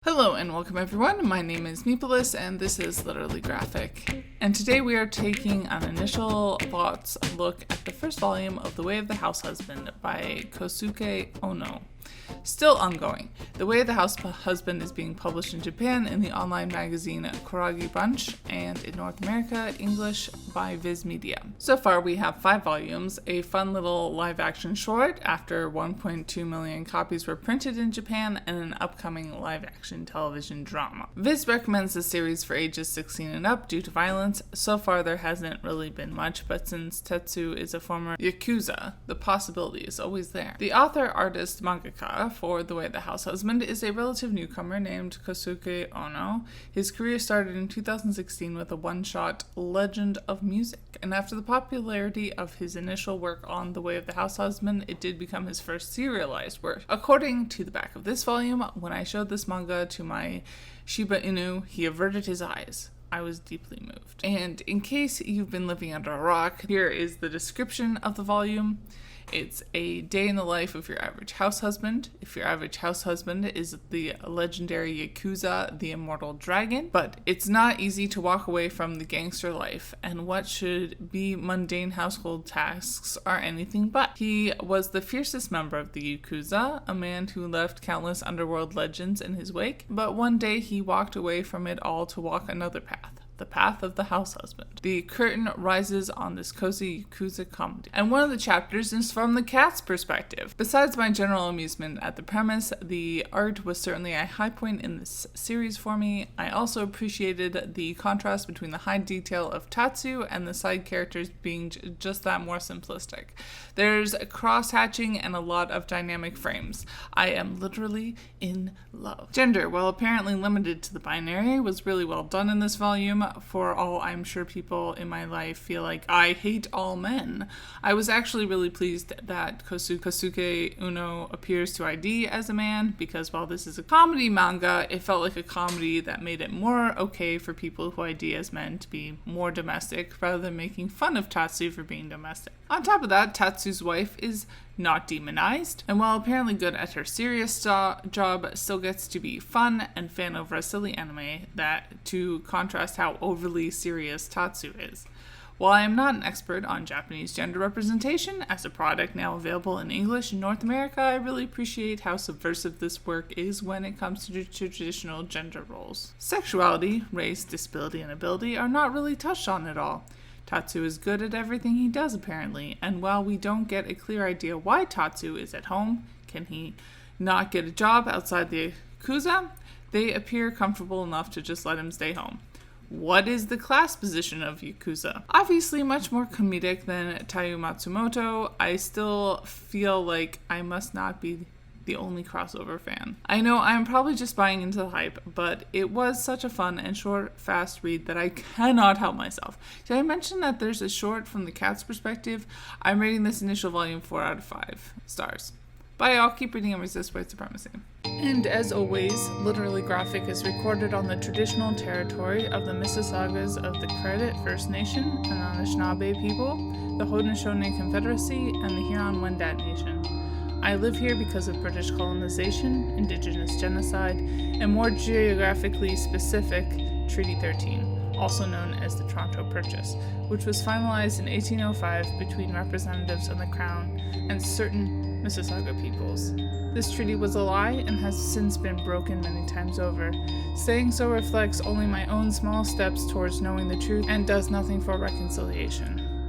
Hello and welcome everyone, my name is Meepolis and this is Literally Graphic. And today we are taking an initial thoughts look at the first volume of The Way of the Househusband by Kosuke Ono. Still ongoing. The Way of the Househusband is being published in Japan in the online magazine Kuragi Bunch and in North America, English by Viz Media. So far we have 5 volumes, a fun little live-action short after 1.2 million copies were printed in Japan, and an upcoming live-action television drama. Viz recommends the series for ages 16 and up due to violence. So far there hasn't really been much, but since Tetsu is a former yakuza, the possibility is always there. The author-artist mangaka for The Way of the Househusband is a relative newcomer named Kosuke Ono. His career started in 2016 with a one-shot Legend of Music, and after the popularity of his initial work on The Way of the Househusband, it did become his first serialized work. According to the back of this volume, when I showed this manga to my Shiba Inu, he averted his eyes. I was deeply moved. And in case you've been living under a rock, here is the description of the volume. It's a day in the life of your average house husband. If your average house husband is the legendary yakuza, the Immortal Dragon. But it's not easy to walk away from the gangster life, and what should be mundane household tasks are anything but. He was the fiercest member of the yakuza, a man who left countless underworld legends in his wake, but one day he walked away from it all to walk another path. The path of the house husband. The curtain rises on this cozy yakuza comedy, and one of the chapters is from the cat's perspective. Besides my general amusement at the premise, the art was certainly a high point in this series for me. I also appreciated the contrast between the high detail of Tatsu and the side characters being just that more simplistic. There's cross-hatching and a lot of dynamic frames. I am literally in love. Gender, while apparently limited to the binary, was really well done in this volume. For all I'm sure people in my life feel like I hate all men. I was actually really pleased that Kosuke Uno appears to ID as a man, because while this is a comedy manga, it felt like a comedy that made it more okay for people who ID as men to be more domestic, rather than making fun of Tatsu for being domestic. On top of that, Tatsu's wife is not demonized, and while apparently good at her serious job, still gets to be fun and fan over a silly anime that to contrast how overly serious Tatsu is. While I am not an expert on Japanese gender representation, as a product now available in English in North America, I really appreciate how subversive this work is when it comes to traditional gender roles. Sexuality, race, disability, and ability are not really touched on at all. Tatsu is good at everything he does apparently, and while we don't get a clear idea why Tatsu is at home, can he not get a job outside the yakuza, they appear comfortable enough to just let him stay home. What is the class position of yakuza? Obviously much more comedic than Taiyu Matsumoto. I still feel like I must not be the only crossover fan. I know I'm probably just buying into the hype, but it was such a fun and short, fast read that I cannot help myself. Did I mention that there's a short from the cat's perspective? I'm rating this initial volume 4 out of 5 stars. Bye, I'll keep reading and resist white supremacy. And as always, Literally Graphic is recorded on the traditional territory of the Mississaugas of the Credit First Nation and Anishinaabe people, the Haudenosaunee Confederacy, and the Huron-Wendat Nation. I live here because of British colonization, indigenous genocide, and more geographically specific, Treaty 13, also known as the Toronto Purchase, which was finalized in 1805 between representatives of the Crown and certain Mississauga peoples. This treaty was a lie and has since been broken many times over. Saying so reflects only my own small steps towards knowing the truth and does nothing for reconciliation.